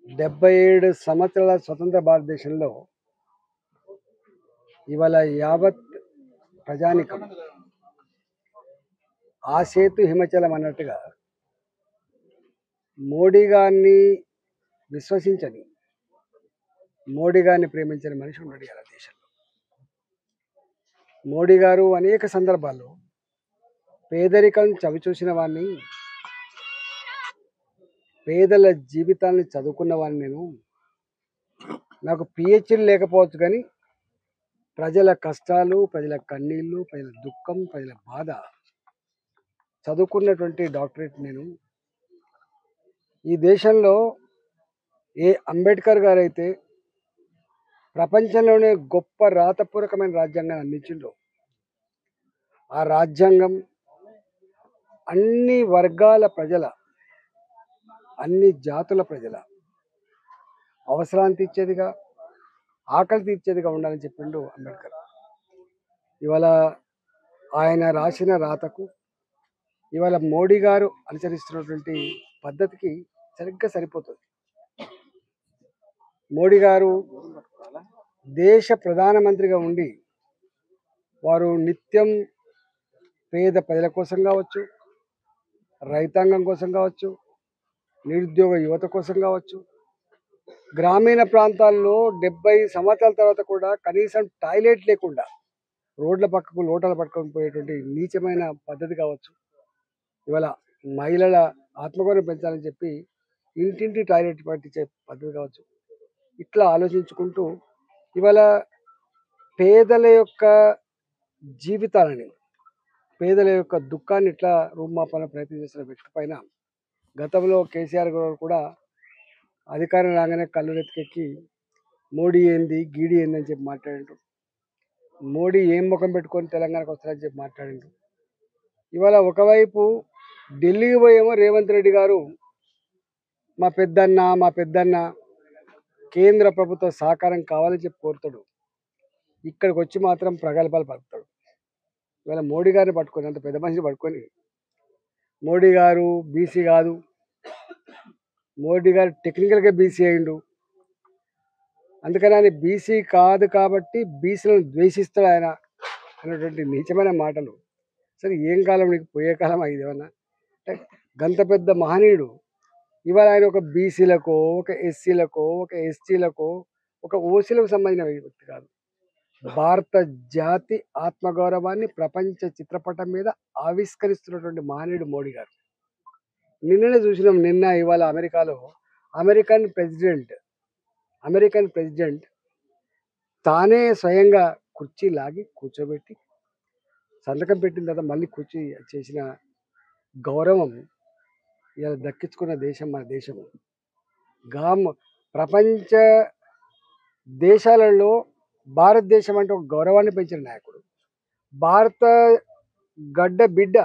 77 సంవత్సరాల స్వతంత్ర భారతదేశంలో ఇవాళ యావత్ ప్రజానికం ఆ సేతు హిమచలం అన్నట్టుగా మోడీ గారిని విశ్వసించని, మోడీ గారిని ప్రేమించని మనిషి ఉన్నాడు ఇలా దేశంలో. మోడీ గారు అనేక సందర్భాల్లో పేదరికం చవిచూసిన వాడిని, పేదల జీవితాన్ని చదువుకున్న వాడిని నేను. నాకు పిహెచ్డీ లేకపోవచ్చు కానీ ప్రజల కష్టాలు, ప్రజల కన్నీళ్ళు, ప్రజల దుఃఖం, ప్రజల బాధ చదువుకున్నటువంటి డాక్టరేట్ నేను. ఈ దేశంలో ఏ అంబేద్కర్ గారు అయితే ప్రపంచంలోనే గొప్ప రాతపూర్వకమైన రాజ్యాంగాన్ని అందించిండో, ఆ రాజ్యాంగం అన్ని వర్గాల ప్రజల, అన్ని జాతుల ప్రజల అవసరాన్ని తీర్చేదిగా, ఆకలి తీర్చేదిగా ఉండాలని చెప్పిండు అంబేద్కర్. ఇవాళ ఆయన రాసిన రాతకు ఇవాళ మోడీ గారు అనుసరిస్తున్నటువంటి పద్ధతికి సరిగ్గా సరిపోతుంది. మోడీ గారు దేశ ప్రధానమంత్రిగా ఉండి వారు నిత్యం పేద ప్రజల కోసం కావచ్చు, రైతాంగం కోసం కావచ్చు, నిరుద్యోగ యువత కోసం కావచ్చు, గ్రామీణ ప్రాంతాల్లో 70 సంవత్సరాల తర్వాత కూడా కనీసం టాయిలెట్ లేకుండా రోడ్ల పక్కకు లోటలు పట్టుకొని పోయేటువంటి నీచమైన పద్ధతి కావచ్చు, ఇవాళ మహిళల ఆత్మగౌరవం పెంచాలని చెప్పి ఇంటింటి టాయిలెట్ పట్టించే పద్ధతి కావచ్చు, ఇట్లా ఆలోచించుకుంటూ ఇవాళ పేదల యొక్క జీవితాలని, పేదల యొక్క దుఃఖాన్ని ఇట్లా రూపుమాపాలని ప్రయత్నం చేసిన వ్యక్తి పైన గతంలో కేసీఆర్ గారు కూడా అధికారం రాగానే కళ్ళు రెత్తికెక్కి మోడీ ఏంది, గీడి ఏంది అని చెప్పి మాట్లాడిండ్రు. మోడీ ఏం ముఖం పెట్టుకొని తెలంగాణకు వస్తారని చెప్పి మాట్లాడిండ్రు. ఇవాళ ఒకవైపు ఢిల్లీకి పోయేమో రేవంత్ రెడ్డి గారు మా పెద్దన్న కేంద్ర ప్రభుత్వ సహకారం కావాలని చెప్పి కోరుతాడు. ఇక్కడికి వచ్చి మాత్రం ప్రగల్భాలు పలుకుతాడు. ఇవాళ మోడీ గారిని పట్టుకొని, అంత పెద్ద మనిషిని పట్టుకొని మోడీ గారు బీసీ కాదు, మోడీ గారు టెక్నికల్గా బీసీ అయిండు, అందుకని ఆయన బీసీ కాదు కాబట్టి బీసీలను ద్వేషిస్తాడు ఆయన అన్నటువంటి నీచమైన మాటలు. సరే ఏం కాలం నీకు, పోయే కాలం ఇది ఏమన్నా? గంత పెద్ద మహనీయుడు ఇవాళ ఆయన ఒక బీసీలకో, ఒక ఎస్సీలకో, ఒక ఎస్టీలకో, ఒక ఓసీలకు సంబంధించిన వ్యక్తి కాదు. భారత జాతి ఆత్మగౌరవాన్ని ప్రపంచ చిత్రపటం మీద ఆవిష్కరిస్తున్నటువంటి మహనీయుడు మోడీ గారు. నిన్ననే చూసినాం, ఇవాళ అమెరికాలో అమెరికన్ ప్రెసిడెంట్ తానే స్వయంగా కుర్చీ లాగి కూర్చోబెట్టి సంతకం పెట్టిన తర్వాత మళ్ళీ కుర్చీ చేసిన గౌరవం ఇలా దక్కించుకున్న దేశం మన దేశం. ప్రపంచ దేశాలలో భారతదేశం అంటే ఒక గౌరవాన్ని పెంచిన నాయకుడు. భారత గడ్డ బిడ్డ,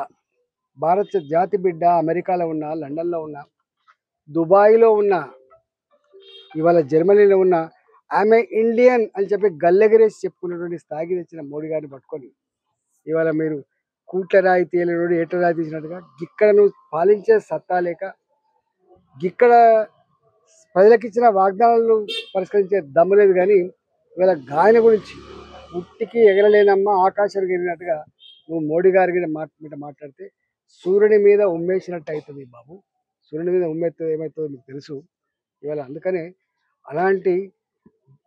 భారత జాతి బిడ్డ అమెరికాలో ఉన్న, లండన్లో ఉన్న, దుబాయ్లో ఉన్న, ఇవాళ జర్మనీలో ఉన్న ఆమె ఇండియన్ అని చెప్పి గల్లెగరేసి చెప్పుకున్నటువంటి స్థాయికి తెచ్చిన మోడీ గారిని పట్టుకొని ఇవాళ మీరు కూట్ల రాయి తేలినోడు ఏట రాయి తీసినట్టుగా ఇక్కడ నువ్వు పాలించే సత్తా లేక, ఇక్కడ ప్రజలకు ఇచ్చిన వాగ్దానాలను పరిష్కరించే దమ్ము లేదు. కానీ ఇవాళ గాయన గురించి ఉట్టికి ఎగరలేనమ్మా ఆకాశానికి ఎగిరినట్టుగా నువ్వు మోడీ గారి మీద మాట్లాడితే సూర్యుని మీద ఉమ్మేసినట్టు అవుతుంది బాబు. సూర్యుని మీద ఉమ్మేస్తే ఏమవుతుందో మీకు తెలుసు. ఇవాళ అందుకనే అలాంటి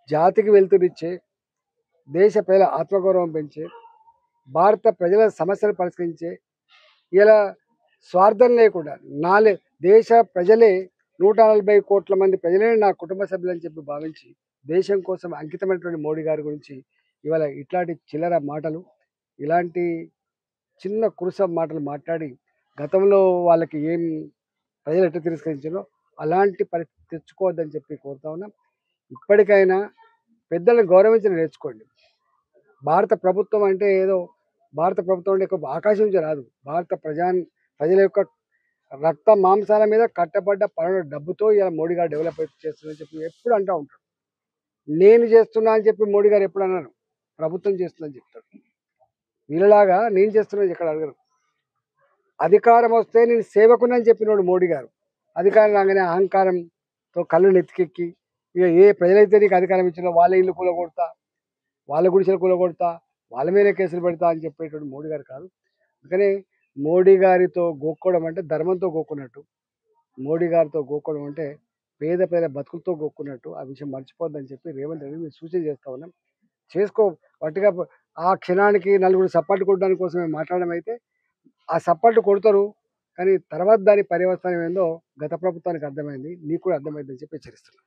జాతికి వెళ్తునిచ్చే, దేశ ప్రజల ఆత్మగౌరవం పెంచే, భారత ప్రజల సమస్యలు పరిష్కరించే, ఇలా స్వార్థం లేకుండా దేశ ప్రజలే 140 కోట్ల మంది ప్రజలే నా కుటుంబ సభ్యులని చెప్పి భావించి దేశం కోసం అంకితమైనటువంటి మోడీ గారి గురించి ఇవాళ ఇట్లాంటి చిల్లర మాటలు, ఇలాంటి చిన్న కురుస మాటలు మాట్లాడి గతంలో వాళ్ళకి ఏం ప్రజలు ఎట్లా తిరస్కరించారో అలాంటి పరిస్థితి తెచ్చుకోవద్దని చెప్పి కోరుతా ఉన్నాం. ఇప్పటికైనా పెద్దలను గౌరవించడం నేర్చుకోండి. భారత ప్రభుత్వం అంటే ఏదో భారత ప్రభుత్వం అంటే ఆకాశం నుంచి రాదు. ప్రజల యొక్క రక్త మాంసాల మీద కట్టబడ్డ పనుల డబ్బుతో ఇలా మోడీ గారు డెవలప్ చేస్తుందని చెప్పి ఎప్పుడు అంటూ ఉంటాడు. నేను చేస్తున్నా అని చెప్పి మోడీ గారు ఎప్పుడు అన్నారు? ప్రభుత్వం చేస్తుందని చెప్తాడు. వీళ్ళలాగా నేను చేస్తున్నా ఇక్కడ అడగరు. అధికారం వస్తే నేను సేవకునని చెప్పినోడు మోడీ గారు. అధికారం రాగానే అహంకారం కళ్ళు నెత్తికెక్కి ఇక ఏ ప్రజలైతే నీకు అధికారం ఇచ్చినా వాళ్ళ ఇల్లు కూలగొడతా, వాళ్ళ గుడిసెలు కూలగొడతా, వాళ్ళ మీదే కేసులు పెడతా అని చెప్పేటువంటి మోడీ గారు కాదు. అందుకని మోడీ గారితో గోక్కోవడం అంటే ధర్మంతో గోక్కున్నట్టు. మోడీ గారితో గోక్కోవడం అంటే పేద ప్రజల బతుకులతో గోక్కున్నట్టు. ఆ విషయం మర్చిపోద్దని చెప్పి రేవంత్ రెడ్డి మేము సూచన చేస్తా ఉన్నాం. చేసుకో వట్టిగా ఆ క్షణానికి నలుగురు సపోర్ట్ కొట్టడానికి కోసమే మాట్లాడడం అయితే ఆ సపోర్ట్ కొడతారు. కానీ తర్వాత దాని పర్యవసానం ఏందో గత ప్రభుత్వానికి అర్థమైంది. నీకు కూడా అర్థమైందని చెప్పి హెచ్చరిస్తున్నాను.